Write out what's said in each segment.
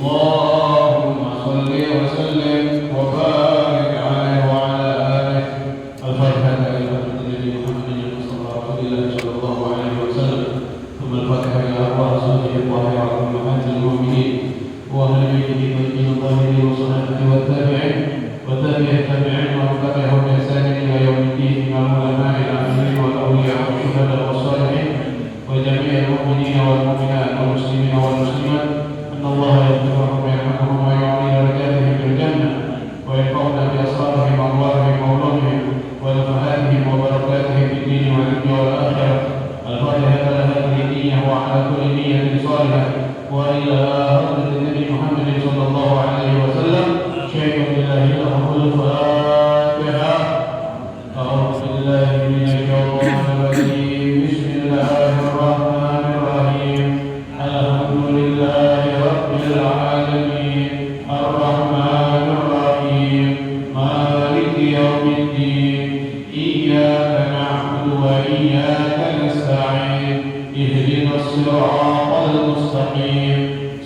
اللهم صل وسلم وبارك عليه وعلى آله. الفاتحة إلى النبي محمد المصطفى رسول الله صلى الله عليه وسلم، ثم الفاتحة إلى أرواح رسوله الطاهرة أمهات المؤمنين وأهل بيته الطيبين الطاهرين والصحابة والتابعين وتابع التابعين ومن تبعهم بإحسان إلى يوم الدين من العلماء العاملين والأولياء والشهداء والصالحين وجميع المؤمنين والمؤمنات والمسلمين والمسلمات أن الله يغفرهم ويرحمهم ويعلي درجاتهم في الجنة ويرفعنا بأسرارهم وأنوارهم وعلومهم ونفحاتهم وبركاتهم في الدين والدنيا والآخرة. الفاتحة لها النية وعلى كل نية صالحة وإلى حضرة النبي محمد صلى الله عليه وسلم. شيء لله له الفاتحة. أعوذ بالله من الشيطان الرجيم. بسم الله الرحمن الرحيم. الحمد لله رب العالمين الرحمن الرحيم مالك يوم الدين. إياك نعبد وإياك نستعين. اهدنا الصراط المستقيم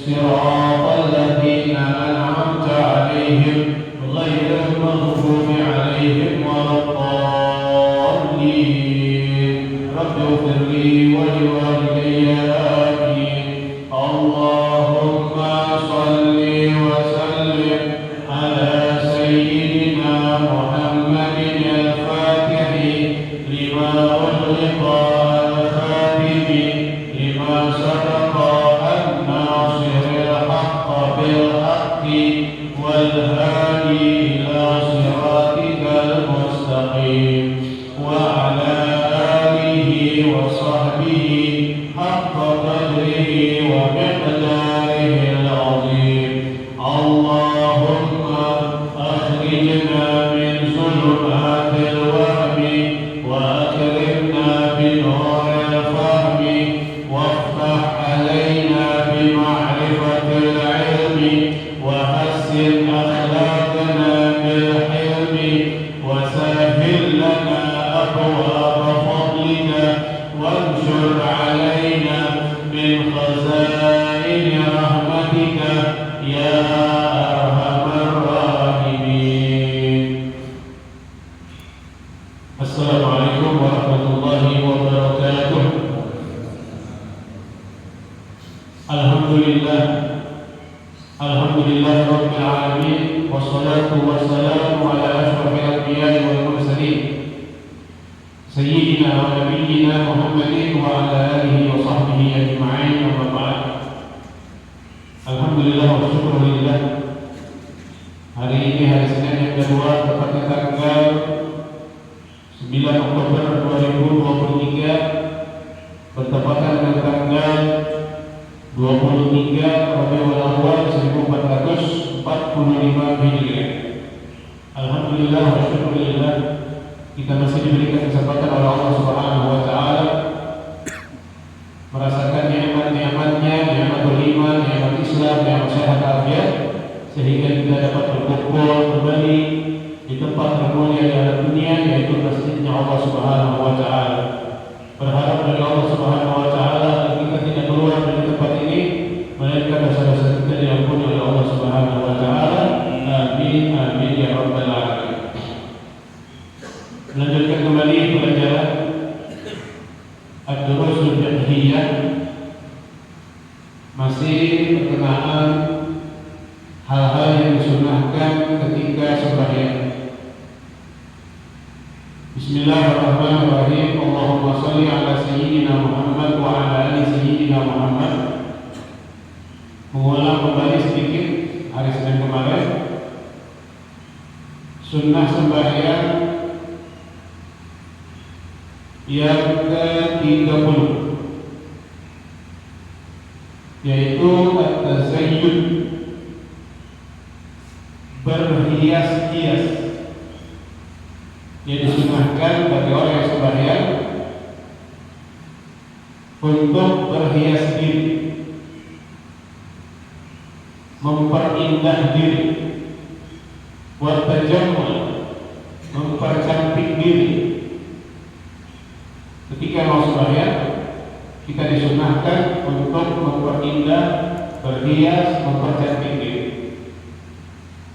صراط الذين أنعمت عليهم غير المغضوب عليهم ولا الضالين. رب اغفر لي ولوالدي آمين. اللهم صل وسلم على سيدنا محمد الفاتح لما أغلق الخاتم لما سبق الناصر الحق بالحق والهادي إلى صراطك المستقيم وعلى آله وصحبه حق قدره ومقداره العظيم. اللهم أخرجنا من ظلمات الوهم وأكرمنا بنور الفهم وافتح علينا بمعرفة العلم وحسن أخلاقنا بالحلم وسهل لنا أبواب فضلك وانشر علينا من خزائن رحمتك يا أرحم الراحمين. السلام عليكم ورحمة الله وبركاته. Alhamdulillah Rabbil Alamin. Wassalatu wassalamu ala ashrafil anbiya'i wal mursalin Sayyidina wa nabiyyina Muhammadin wa ala alihi wa sahbihi ajma'in. Amma ba'd. Alhamdulillah wa syukurillah. Hari ini hari Senin yang kedua, tepatnya tanggal 9 Oktober 2023, bertepatan dengan tanggal 23 Rabiul Awal 1445 Hijriah. Alhamdulillah wa syukurillah, kita masih diberikan kesempatan oleh Allah Subhanahu wa taala merasakan nikmat-nikmatnya, nikmat beriman, nikmat Islam, nikmat sehat afiat, sehingga kita dapat berkumpul kembali di tempat termulia di alam dunia, yaitu masjidnya Allah Subhanahu wa taala. Berharap dari Allah Subhanahu wa taala agar kita tidak keluar dari tempat ini melainkan dosa-dosa kita diampuni oleh Allah Subhanahu wa taala. Amin amin ya rabbal alamin. Melanjutkan kembali pelajaran Ad-Durusul Fiqhiyah, masih berkenaan hal-hal yang disunahkan ketika sembahyang. Bismillahirrahmanirrahim. Allahumma shalli ala sayyidina Muhammad wa ala ali sayyidina Muhammad. Mengulang kembali sedikit hari Senin kemarin, sunnah sembahyang yang ke-30, yaitu at-tazayyun, berhias-hias. Yang disunahkan bagi orang yang sembahyang untuk berhias diri, memperindah diri, buat tajammul, mempercantik diri. Ketika mau sembahyang, kita disunahkan untuk memperindah, berhias berhias, mempercantik diri.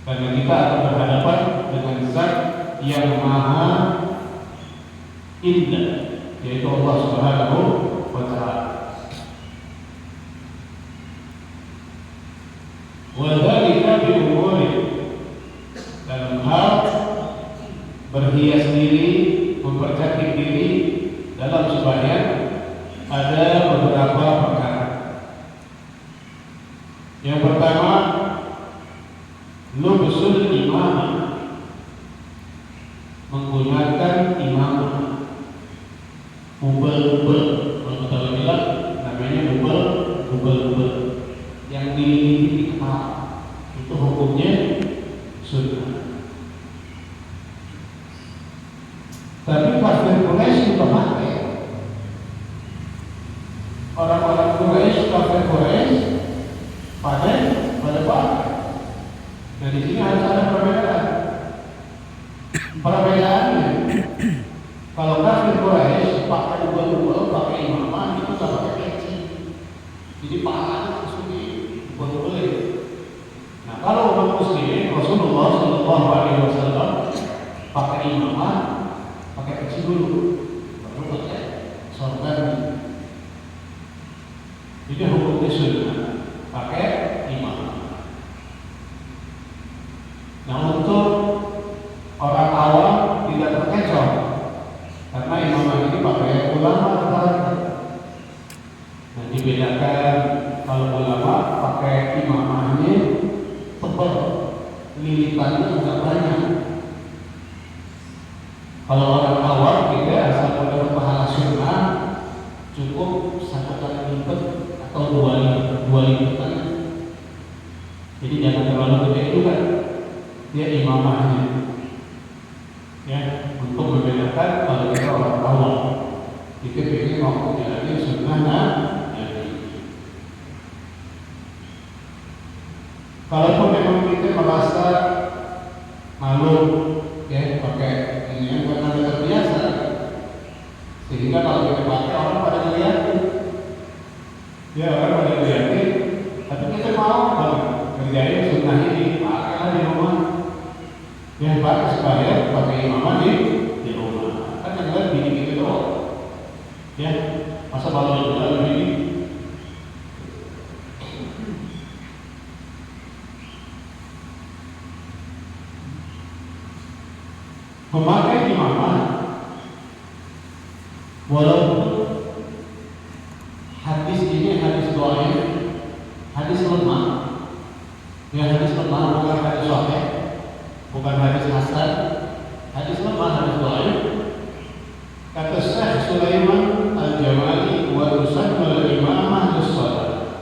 Karena kita akan berhadapan dengan Zat yang Maha Indah, yaitu Allah Subhanahu wa Ta'ala. Wadzalika bi umuri, dalam hal berhias diri, mempercantik diri dalam sembahyang ada beberapa perkara. Yang pertama, lubsul imamah, menggunakan imamah, ubel-ubel. Kalau kita bilang namanya ubel-ubel yang dililiti di kepala, itu hukumnya sunnah. Tapi kafir Quraisy juga pakai. Orang-orang Quraisy, kafir Quraisy pada pakai. Nah, di sini harus ada perbedaan. Perbedaannya, kalau kafir Quraisy pakai ubel-ubel, pakai imamah, itu nggak pakai peci. Jadi palanya langsung diubel-ubelin. Nah, kalau umat muslimin, Rasulullah Shallallahu Alaihi Wasallam pakai imamah, pakai peci dulu, baru pakai sorban. Jadi hukumnya sunnah pakai imamah. Nah, untuk orang awam tidak terkecoh karena imamah ini pakai ulama rata-rata. Nah, dibedakan kalau ulama pakai imamahnya tebal, lilitannya agak banyak. Kalau orang awam kita asal dapat pahala sunnah cukup 1 kali lipat atau 2 lipatan. Jadi jangan terlalu gede juga dia imamahnya, ya, untuk membedakan kalau kita orang awam. Kita pilih mau menjalani sunnah kalaupun memang kita merasa malu, ya, pakai ini karena kita terbiasa, sehingga kalau kita pakai orang pada ngeliatin, ya orang pada ngeliatin, tapi kita mau banget kerjain sunnah ini, pakailah di rumah, ya, pakai supaya pakai imamah di rumah. Kan yang lain gini gitu doang, ya, masa malu juga begini. Memakai imamah walaupun hadis ini hadis dhaif, hadis lemah, ya, hadis lemah, bukan hadis sahih, bukan hadis hasan, hadis lemah, hadis dhaif. Kata Syekh Sulaiman Al-Jamali, wa tusannu al-imamah lis-shalah,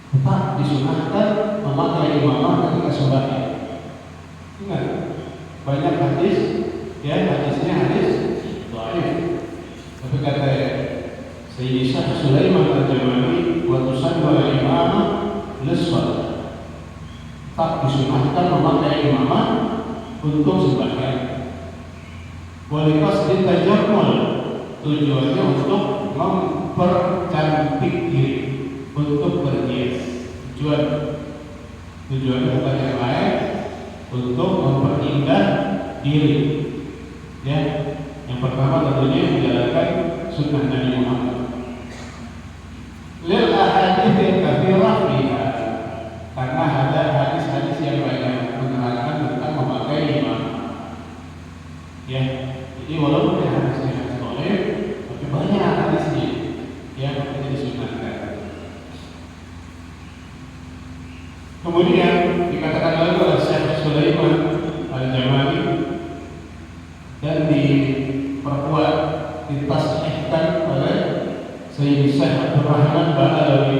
tetap disunahkan memakai imamah ketika sembahyang. Ingat, banyak hadis, ya, hadisnya hadis dhaif. Tapi kata Sayyidi Syekh Sulaiman Al-Jamali, wa tusannu al-imamah lis-shalah, tetap disunahkan memakai imamah untuk sembahyang. Walikas ditajammul, tujuannya untuk mempercantik diri, untuk berhias. Tujuannya bukan yang lain, untuk memperindah diri, ya. Yang pertama tentunya menjalankan sunnah Nabi Muhammad. Lil ahadits katsirah fiha, karena ada hadis-hadis yang banyak menerangkan tentang memakai imam, ya. Jadi walaupun hadisnya hadis dhaif, tapi banyak hadisnya yang tidak disunnahkan. Kemudian dikatakan lagi oleh Syekh Sulaiman Al-Jamali dan diperkuat, ditasihkan oleh Sayyid Syekh Abdul Rahman Ba'alawi.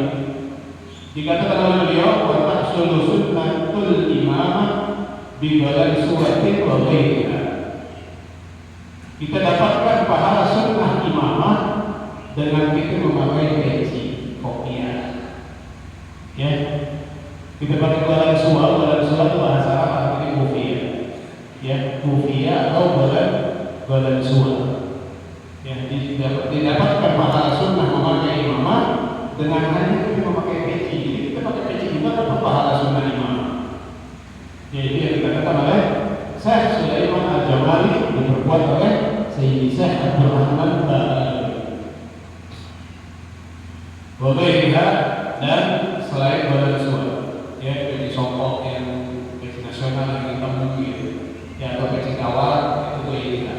Dikatakan oleh beliau, wa tahsulu sunnatul imamah bi balagh suratin wa ghairiha. Kita dapatkan pahala sunnah imamah dengan kita memakai peci, kopiah, ya. Kita pakai balagh surah itu bahasa Arab, artinya kufiyah, ya, kufiyah atau balagh surah. Ya, didapatkan pahala sunnah memakai imamah dengan hanya kita memakai peci. Jadi kita pakai Wabaiha dan selain badan suara, ya peci songkok yang peci nasional yang kita mungkin, ya atau peci kawat itu baiknya.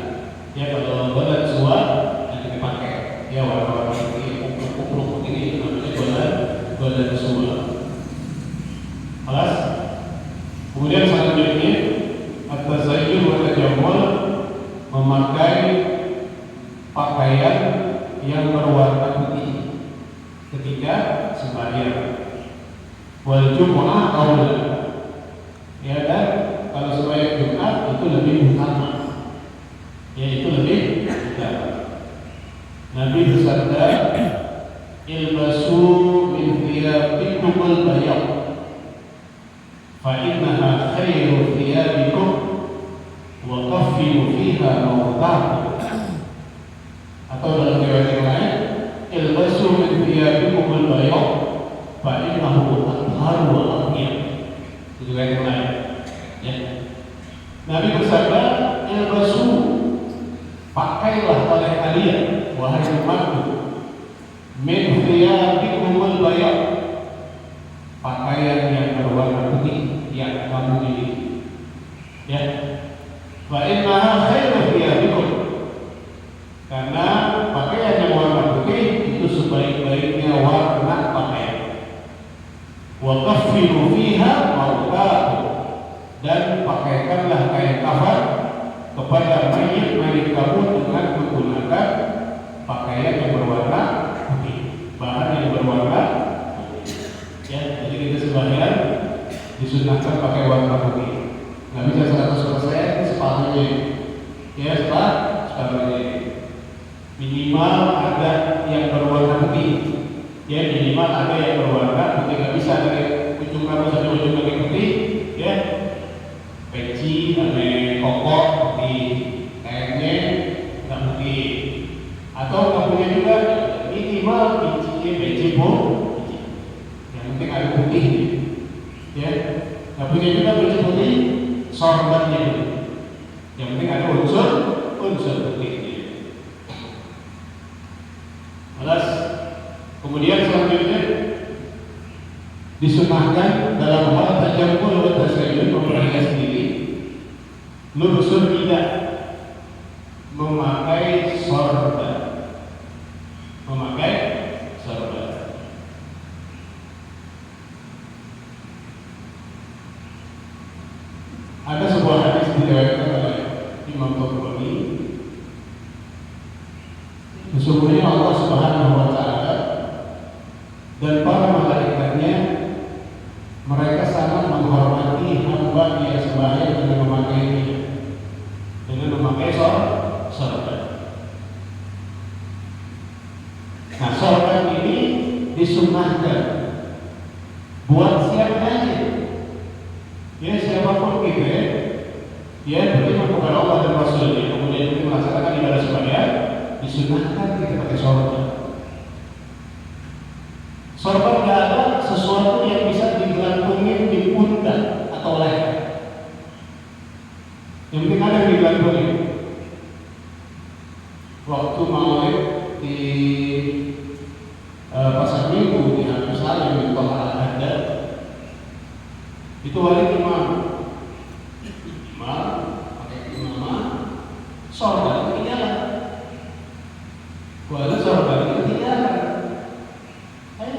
Ya kalau badan suara yang dipakai, ya warna-warna ini kupluk-kupluk ini namanya badan suara. Alas. Kemudian selanjutnya at-tazayyun wa tajammul, memakai pakaian yang berwarna putih ketika sembahyang. Wal jumu'ah aula, ya dan kalau sembahyang Jumat itu lebih utama, ya itu lebih utama. Nabi bersabda, ilbasu min thiyabikum al-bayad fa innaha khairu thiyabikum wa kaffiru fiha mawda'akum. Atau dalam riwayat yang lain, ilbasu min thiyabikum al-bayad fa innahu athharu wa athhar. Itu riwayat yang lain. Ya. Nabi bersabda, ilbasu, pakailah oleh kalian wahai umatku, min thiyabikum al-bayad, pakaian yang berwarna putih yang kamu miliki. Ya. Fa innaha khairu thiyabikum, karena pakaian yang warna putih itu sebaik-baiknya warna pakaian. Wa kaffiru fiha mawtaakum, dan pakaikanlah kain kafan kepada mayit-mayit kamu dengan menggunakan pakaian yang berwarna putih, bahan yang berwarna putih. Ya, jadi kita sembahyang disunahkan pakai warna putih. Nggak bisa 100% separuhnya. Ya, separuhnya. Minimal ada yang berwarna putih. Ya, minimal ada yang berwarna putih. Nggak bisa dari ujung rambut sampai ujung kaki putih. Ya, peci, koko putih, kainnya nggak putih. Atau nggak punya juga, minimal peci putih. Yang penting ada putih. Ya, nggak punya juga peci putih, sorbannya putih. Yang penting ada unsur putih. Alas. Kemudian selanjutnya disunahkan dalam hal tajammul wa tazayyun, memperhias diri, lubsul tidak memakai sorban. Ada sebuah hadis diriwayatkan oleh Imam Tabrani, sesungguhnya Allah Subhanahu wa Ta'ala dan para malaikatnya, mereka sangat menghormati hamba yang sembahyang dengan memakai sorban. Nah, sorban ini disunahkan buat siapa aja. Ya, siapapun gitu ya. Ya, beriman kepada Allah dan Rasulnya, kemudian kita melaksanakan ibadah sembahyang, disunahkan kita pakai sorban. Sorban tidak ada sesuatu yang bisa digantungin di pundak atau leher. Yang penting ada yang digantungin. Waktu maulid di pasar Minggu di Habib Salim di Tol Al-Hadar, itu wali imam pakai imamah, sorban ketinggalan. Wali sorban itu ketinggalan. Ayo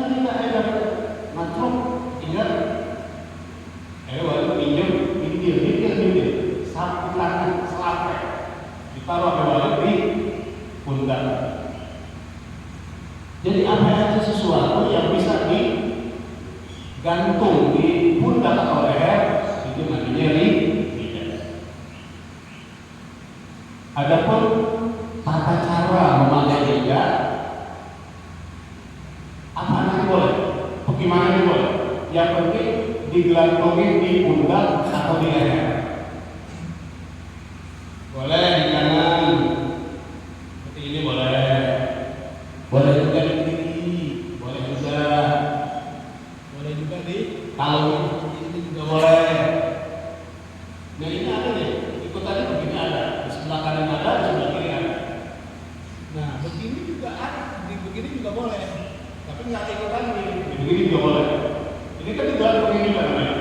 matruk tinggal. Ayo wali pinjam pinggir sapu tangan selapek ditaruh ke wali di pundak. Jadi apa aja sesuatu yang bisa digantung di pundak atau leher itu namanya rijal. Adapun tata cara memakai rijal, apa nanti boleh, bagaimana boleh. Yang penting digantungin di pundak atau di leher. Boleh di kanan, seperti ini boleh. Boleh juga di kiri, boleh juga di talung, ini juga boleh. Nah, ini ada nih, ikutannya begini ada, di sebelah kanan ada, di sebelah kiri ada. Nah, begini juga ada, begini juga boleh. tapi nggak ikutan begini juga boleh. Ini kan tidak ada penginginan namanya.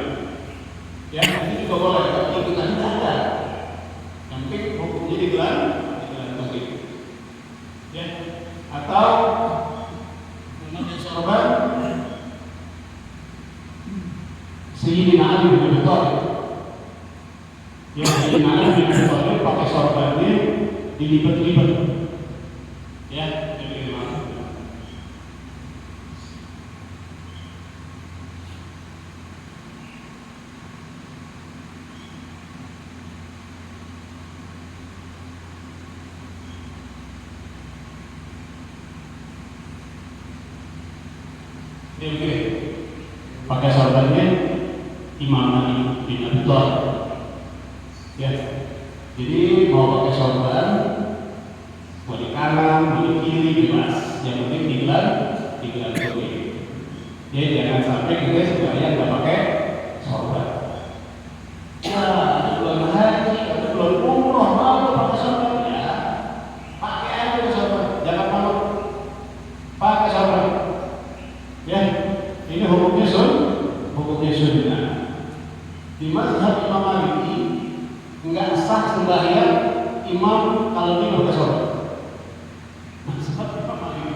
Ya, ini juga boleh, tapi ikutan tidak ada. Yang penting hukumnya digelar tauhid. Ya, atau namanya sorban Sayyidina Ali bin Abi Thalib. Ya, Sayyidina Ali bin Abi Thalib pakai sorbannya dilipat-lipat. Ya, jadi gimana? Oke, pakai sorbannya Imam Ali bin Abi Thalib. Ya, jadi mau pakai sorban, mau di kanan, mau di kiri bebas. Yang penting digelar begini. Ya, jangan sampai kita sebenarnya nggak pakai sorban. Ya, belum haji, belum umroh, mau pakai sorban ya, pakai aja sorban, jangan malu, pakai sorban. Ya, ini hukumnya sunnah. Di mazhab Imam Maliki enggak sah sembahyang imam kalau dia pakai sorban. Mazhab Imam Maliki.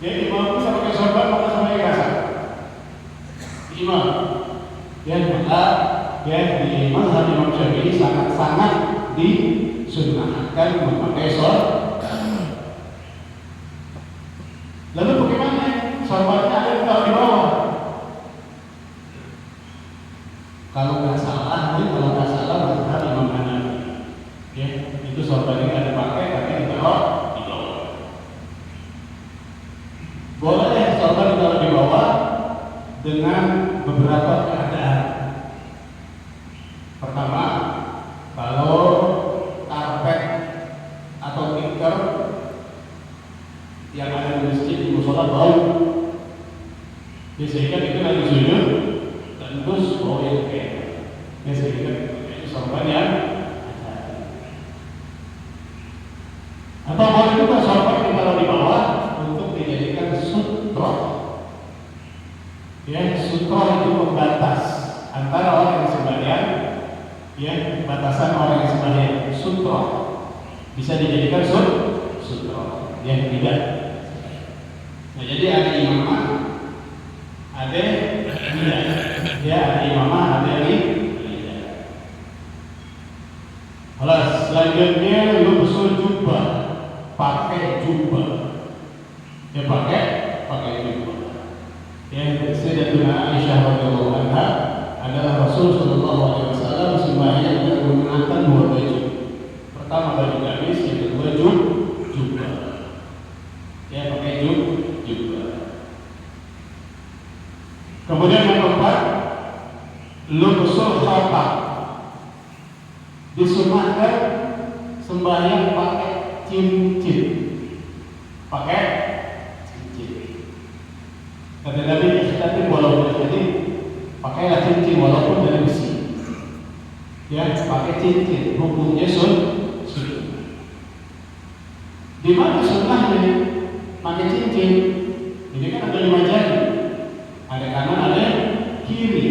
Jadi imam bisa pakai sorban maka sembahyang enggak sah. Imam. Ya, maka ya di mazhab Imam Syafi'i sangat-sangat disunnahkan memakai sorban. Lalu bagaimana? Sorbannya ada di bawah. Kalau nggak salah mazhab Imam Hanafi. Ya, itu sorbannya nggak dipakai tapi ditaruh di bawah. Boleh sorban ditaruh di bawah dengan beberapa keadaan. Pertama, kalau karpet atau tikar yang ada di masjid di musola bau, sehingga itu lagi sujud dan terus bau yang kayak, sehingga itu sorban yang atau boleh juga sorban ditaruh di bawah untuk dijadikan sutra. Ya, sutra itu pembatas antara orang yang sembahyang, ya, batasan orang yang sembahyang. Sutra bisa dijadikan sutra, yang tidak. Nah, jadi ada imamah, ada tidak. Ya, ada imamah, ada tidak. Selanjutnya lubsul jubah, pakai jubah. Ya, pakai jubah. Yang Sayyidatuna Aisyah radhiyallahu anha adalah Rasul sallallahu alaihi wasallam sembahyang dengan menggunakan dua baju. Pertama baju gamis, yang kedua jubah. Ya, pakai jubah. Kemudian yang keempat, lubsul khatam. Disunahkan sembahyang pakai cincin. Pakai cincin. Kata Nabi, kita walaupun jadi pakailah cincin walaupun dari besi. Ya, pakai cincin. Hukumnya sunnah. Di mana sunnahnya pakai cincin? Ini kan ada 5 jari. Ada kanan, ada kiri.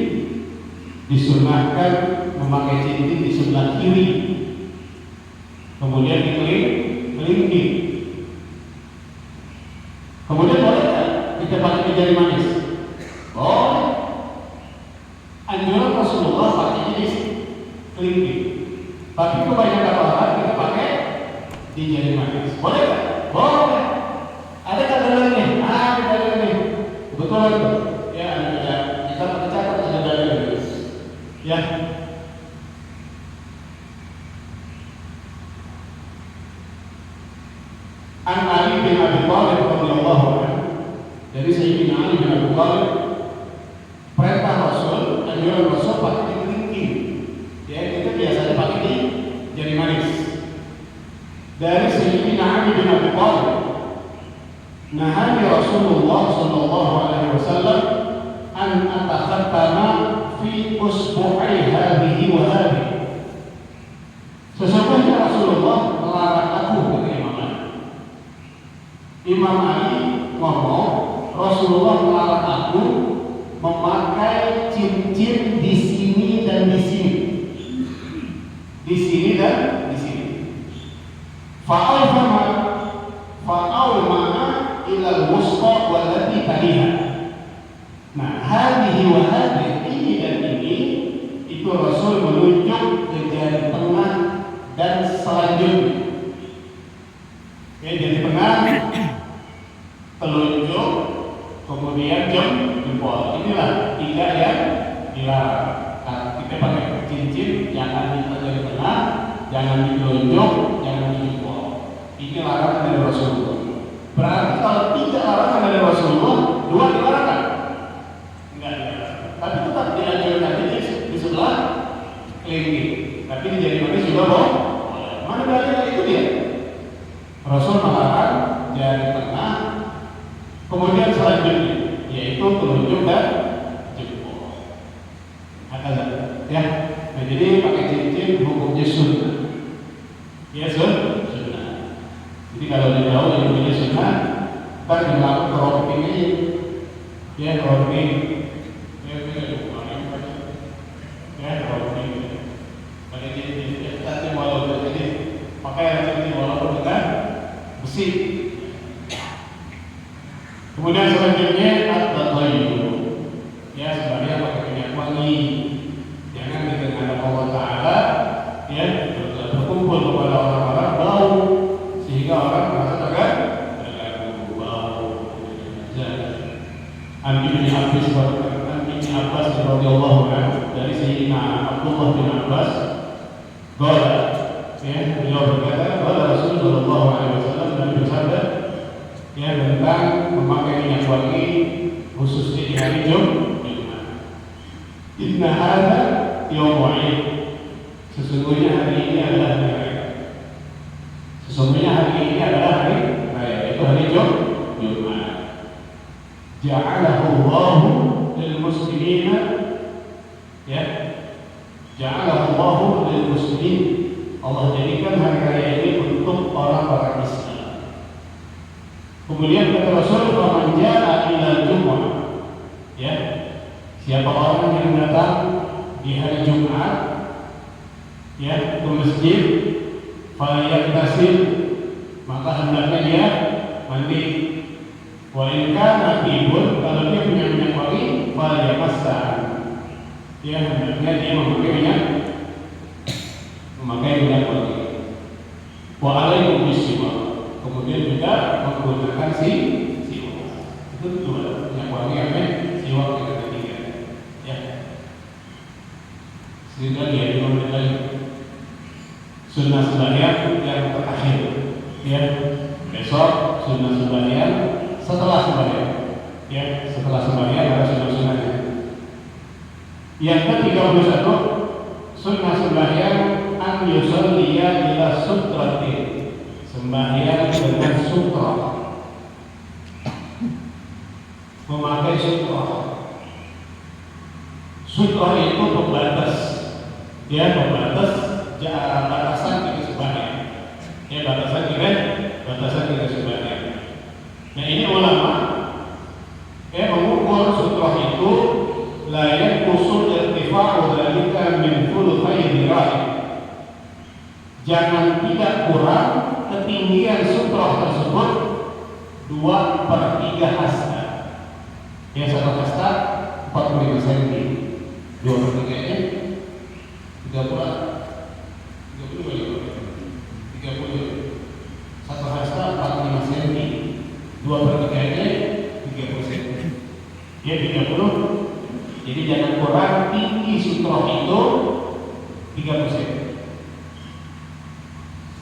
Disunahkan memakai cincin di sebelah kiri. Kemudian dikelingking. Kemudian boleh kita pakai jari manis. Boleh. Anjuran Rasulullah pakai jenis kelingking. Tapi kebanyakan orang kita pakai di jari manis. Boleh tak? Boleh. Ada kata lainnya? Ada dalilnya. Betul. Ya, kita catat ada dalilnya. Ya. An Ali bin Abi Thalib radhiyallahu anhu, dari Sayyidina Ali bin Abi Thalib, perintah Rasul, anjuran Rasul pakai kelingking. Ya, kita biasanya pakai di jari manis. Dari Sayyidina Ali bin Abi Thalib, nahani Rasulullah sallallahu alaihi wasallam an atakhattama fi usbu'i hadhihi wa hadhihi. Sesungguhnya Rasulullah melarang aku, kata Imam Ali. Imam Ali ngomong, Rasul memakai cincin di sini dan di sini. Di sini dan di sini. Fa'awma'a ilal wusta wallati taliha. Nah, hadhihi wa hadhihi, ini dan ini, itu Rasul menunjuk ke jari tengah dan selanjutnya. Ya, jari tengah, telunjuk, kemudian jempol. Inilah tiga yang dilarang. Kita pakai cincin, jangan di jari tengah, jangan di telunjuk, jangan di jempol. Ini larangan dari Rasulullah. Berarti kalau tiga larangan dari Rasulullah, dua dilarang. Enggak dilarang. Tapi tetap dianjurkan di sebelah kelingking. Tapi di jari manis juga boleh. Mana dalilnya itu dia? Rasul melarang jari tengah, kemudian selanjutnya yaitu telunjuk dan jempol. Ya. Nah, jadi pakai cincin hukumnya sunnah. Ya sunnah. Jadi kalau di jauh yang punya sunnah, ntar dilakukan roping ini, ya roping, ya roping, pakai cincin. Tapi walaupun jadi pakai cincin walaupun dengan besi. Kemudian selanjutnya at-tayyib, ya sebenarnya pakai minyak wangi. Jangan dengan Allah Taala, ya berkumpul kepada orang-orang bau. Sehingga orang merasa terganggu bau. Ibnu Abbas radhiyallahu anhu, dari Sayyidina Abdullah bin Abbas, beliau berkata, Rasulullah sallallahu alaihi wasallam bersabda, ya tentang memakai minyak wangi khususnya di hari Jumat. Inna hadza yaumul 'id. Sesungguhnya hari ini adalah hari raya. Sesungguhnya hari ini adalah hari raya, yaitu hari Jumat. Ja'alahu Allahu lil muslimina, ya. Ja'alahu Allahu lil muslimin. Allah jadikan hari raya ini untuk orang-orang Islam. Kemudian kata Rasul, "Man ja'a ila Jum'ah." Ya. Siapa orang yang datang di hari Jumat, ya, ke masjid, falyaktasil, maka hendaknya dia mandi. Wa in kana tibun, kalau dia punya minyak wangi, falyamassah, ya hendaknya dia memakai minyak wangi. Wa alaikum bisiwak, kemudian juga menggunakan siwak. Itu dua, minyak wangi apa? Siwak yang ketiga. Ya. Sehingga dia mengenai sunnah sembahyang yang terakhir, ya. Besok sunnah sembahyang setelah sembahyang, ya. Setelah sembahyang ada sunnah-sunnahnya. Yang ke-31, sunnah sembahyang an yusalliya ila sutratin, sembahyang dengan sutra, memakai sutra. Sutra itu pembatas, ya, pembatas batasan kita sembahyang, ya, batasan kita sembahyang. Nah, ini ulama mengukur sutra itu layak usul irtifa'u dzalika min thulutsai dhira'i. Jangan tidak kurang ketinggian sutra tersebut 2/3 hasta. Ya, satu hasta 45 cm. 2/3-nya 30. Satu hasta 45 cm. 2/3-nya 30 cm. Ya, 30. Jadi jangan kurang tinggi sutra itu 30 cm.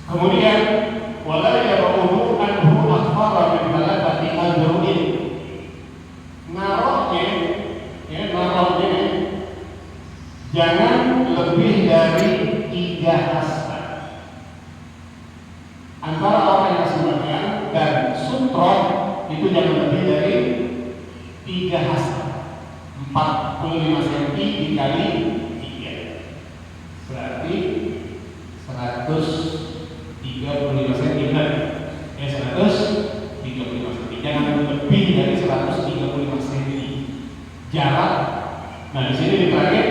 Kemudian wala yaruhu anhu akthara min thalathati adru'in. Narohnya jangan lebih dari 3 hasta. Antara orang yang sembahyang dan sutra itu jangan lebih dari 3 hasta. 45 cm dikali 3 berarti 135 cm. Ya, 135 cm. Jangan lebih dari 135 cm jarak Nah, di sini diterangin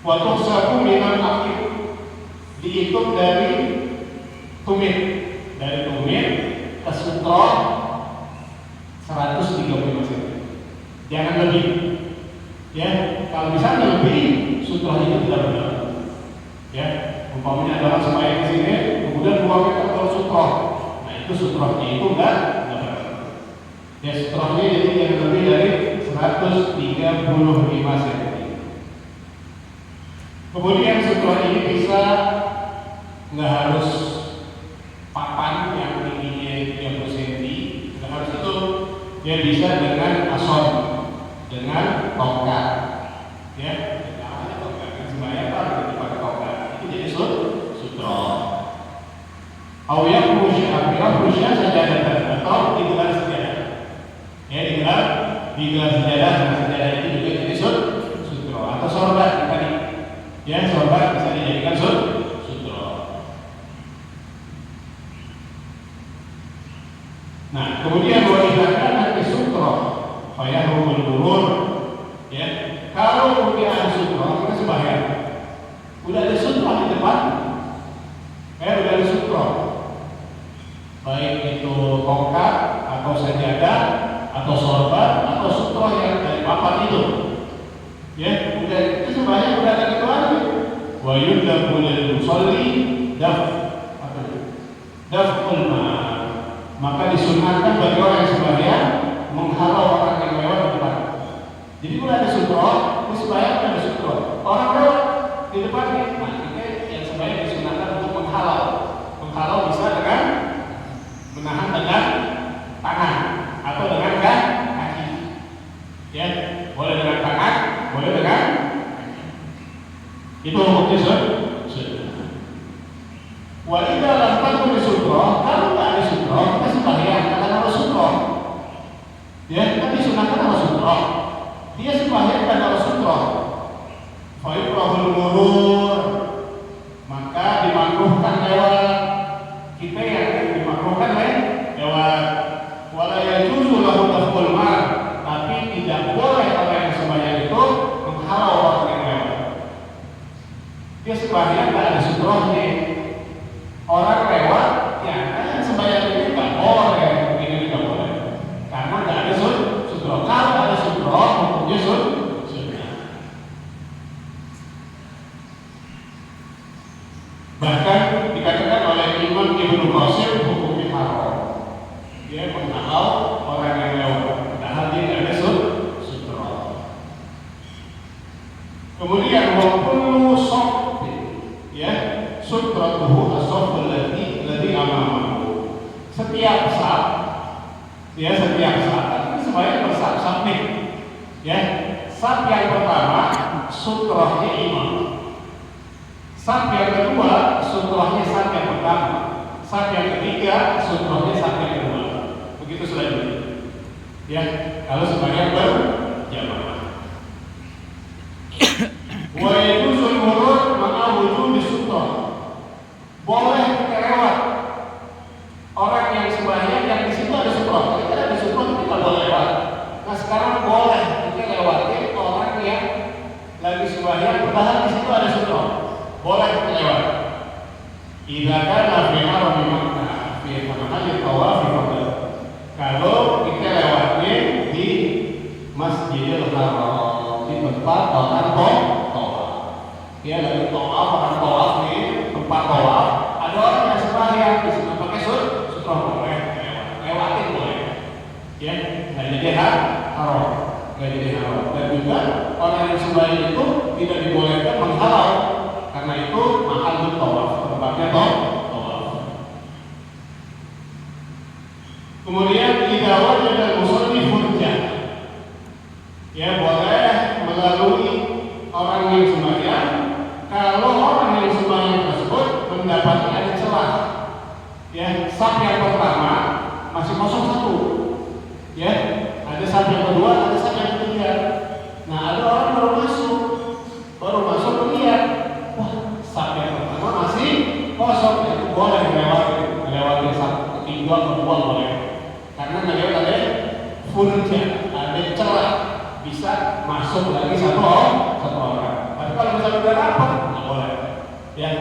waktu sabu minal akib, dihitung dari tumit ke sutroh 135 cm. Jangan lebih. Ya, kalau misalnya lebih, sutroh itu tidak benar. Ya, umpamanya adalah sembahyang di sini, kemudian 2 meter baru sutroh. Nah, itu sutrohnya itu enggak benar. Ya, sutrohnya jadi yang lebih dari 135 cm. Kemudian sutroh ini bisa nggak harus papan yang tingginya 30 cm, nggak harus itu. Dia bisa dengan asor, dengan tongkat. Ya, namanya tongkat kan sembahyang kan dipakai tongkat. Itu jadi sutroh. Awyak rusya sajadah atau digelar sajadah. Ya, digelar sajadah. Nah, sajadah itu juga jadi sutroh atau sorbat tadi. Ya, sorbat bisa dijadikan sutroh. Nah, kemudian wajibkan nanti sutroh, fayahumul murur. Ya, kalau udah ada sutroh, kita sembahyang. Udah ada sutroh di depan, udah ada sutroh. Baik itu tongkat atau sajadah atau sorbat atau sutroh yang dari papan itu. Ya, udah itu sembahyang udah ada gitu lagi. Wa yudlabu lil musalli daf'ul ma. Maka disunahkan bagi orang yang sembahyang menghalau orang yang lewat di depan. Jadi kalau ada sutroh, di sembahyang ada sutroh. Orang lewat di depannya, nah kita yang sembahyang disunahkan untuk menghalau. Menghalau bisa dengan menahan dengan tangan atau dengan kaki. Ya, boleh dengan tangan, boleh dengan itu hukumnya sunnah. Wa idza lam takun sutroh, kalau nggak ada sutroh, kita sembahyang karena harus sutroh. Ya, kita disunahkan harus sutroh. Dia sembahyang karena harus sutroh. Fa yukrahul murur, maka dimakruhkan lewat. Kita yang dimakruhkan lewat. Wala yajuzu lahu daf'ul mar, tapi tidak boleh orang yang sembahyang itu menghalau orang yang lewat. Dia sembahyang nggak ada sutrohnya, orang lewat, ya yang sembahyang ini nggak boleh, ini tidak boleh, karena nggak ada sutroh. Kalau ada sutroh, hukumnya sunnah. Bahkan dikatakan oleh Imam Ibnu Qasim hukumnya haram. Dia menghalau orang yang lewat, padahal dia nggak ada sutroh. Kemudian walaupun ya, sutratuhu as-safful ladzi amamahu. Setiap saf, ya setiap saf itu semuanya bersaf-saf nih. Ya, saf yang pertama sutrohnya imam. Saf yang kedua sutrohnya saf yang pertama. Saf yang ketiga sutrohnya saf yang kedua. Begitu selanjutnya. Ya, kalau semuanya berjamaah. Wa yajuzul murur ma'a wujudi sutroh. Boleh kita lewat orang yang sembahyang yang di situ ada sutroh. Kita ada sutroh kita boleh lewat. Nah sekarang boleh kita lewatin orang yang lagi sembahyang padahal di situ ada sutroh. Boleh kita lewat. Idza kana fi harami Makkah fi hamadil tawaf faqad. Kalau kita lewatnya di Masjidil Haram, di tempat orang tawaf. Ya, lagi tawaf, orang tawaf nih, tempat tawaf. Ada orang yang sembahyang di situ pakai sutroh boleh, lewatin boleh. Ya, nggak jadi haram, nggak jadi haram. Dan juga orang yang sembahyang itu tidak dibolehkan menghalau, karena itu mahal tawaf, tempatnya tawaf. Kemudian idza wajada al-musalli furjah. Ya, boleh melalui orang yang sembahyang kalau orang yang sembahyang tersebut mendapati ada celah. Ya, saf yang pertama masih kosong satu. Ya, ada saf yang kedua, ada saf yang ketiga. Nah, ada orang baru masuk lihat, wah, saf yang pertama masih kosong. masuk lagi satu orang. Tapi kalau misalnya udah rapat, nggak boleh. Ya.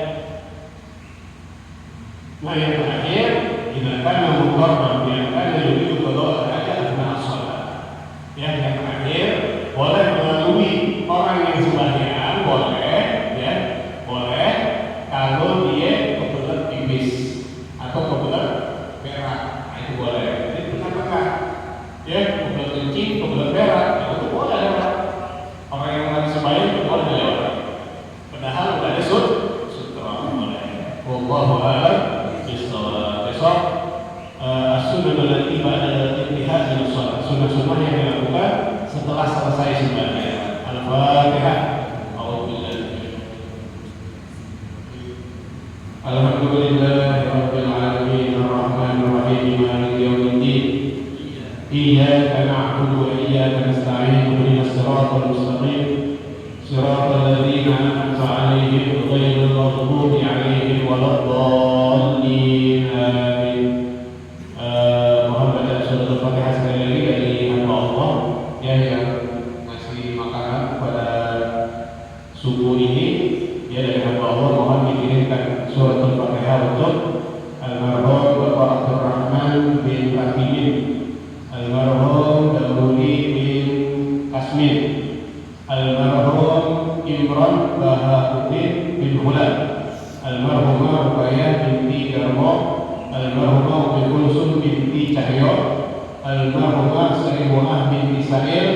Nah yang terakhir, gunakan mengkorban, gunakan lebih berdoa aja dengan sholat. Ya, yang terakhir, boleh melalui orang yang sebagian, boleh, ya, boleh kalau dia kebetulan tipis atau kebetulan berak, nah, itu boleh. Jadi tengah-tengah, ya, kebetulan kencing, kebetulan berak, itu boleh lewat. Orang yang lagi sebagian itu boleh lewat. Padahal udah ada sutra, boleh. Wallahu a'lam. Besok as-sunnah allati ba'da al-intihai min shalah, sunnah-sunnah yang dilakukan setelah selesai sembahyang. Al-Fatihah. Alhamdulillahirabbil alamin arrahmanir rahim maliki yaumiddin. Iyyaka na'budu wa iyyaka nasta'in ihdinas siratal mustaqim siratal ladzina an'amta 'alaihim ghairil maghdubi 'alaihim waladdallin. Mohon baca surat Al-Fatihah sekali lagi dari hamba Allah ya, yang ngasih makanan pada subuh ini ya, dari hamba Allah. Mohon dikirimkan surat Al-Fatihah untuk almarhum Bapak Abdurrahman bin Rahim, almarhum Daudi bin Kasmin, almarhum Imran Bahaudin bin Hulan, almarhumah Ruqayyah binti Darmo, almarhumah Ummi Kulsum binti Cahyo, almarhumah Sarimunah binti Sa'il,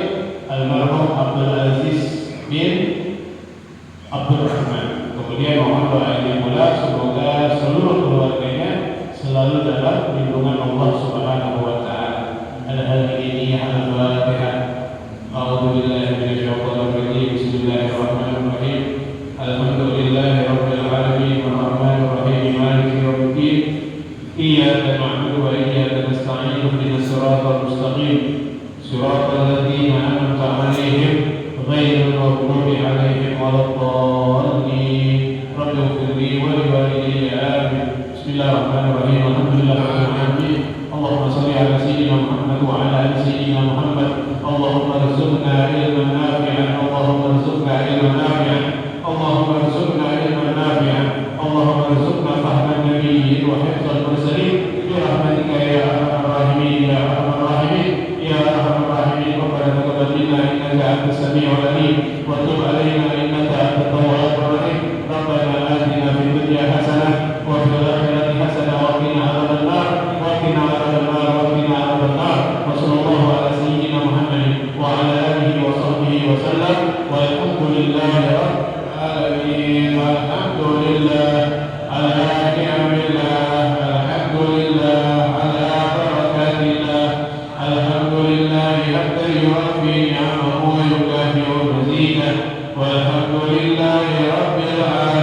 almarhum Abdul Aziz bin Abdul Rahman. Kemudian mohon doanya pula semoga seluruh keluarganya selalu dalam lindungan Allah Subhanahu wa taala. Al-Hadiyah al-Fatihah. A'udzu billahi minasyaitonir rajim. Bismillahirrahmanirrahim. Alhamdulillahirabbil alamin arrahmanir rahim maliki yaumiddin. Iyyaka na'budu wa iyyaka nasta'in ihdinas siratal mustaqim siratal ladzina an'amta 'alaihim ghairil maghdubi 'alaihim waladdallin. Rabbi ighfir li wa li walidayya amin. Bismillahirrahmanirrahim. Alhamdulillahirabbil alamin. Allahumma shalli 'ala sayyidina Muhammad wa 'ala ali sayyidina Muhammad. Allahumma arzuqna ilman nafi'an. Allahumma arzuqna ilman nafi'an. Allahumma arzuqna ilman nafi'an. Allahumma arzuqna fahman nabiyyin wa hifdzal mursalin bi rahmatika ya arhamar rahimin ya arhamar rahimin ya arhamar rahimin. Rabbana taqabbal minna innaka antas samiul alim wa tub 'alaina innaka antat tawwabur rahim. Rabbana atina fid dunya hasanah wa fil akhirati hasanah wa qina adzaban nar wa qina adzaban nar wa qina adzaban nar. Wa sallallahu ala sayyidina Muhammadin wa ala alihi wa sahbihi wa sallam. Walhamdulillahi rabbil alamin. Alhamdulillah ala ni'amillah. Alhamdulillah ala barakatillah. Alhamdulillahi hatta yuwaffi ni'amahu wa yukafi'u mazidah. Walhamdulillahi rabbil alamin.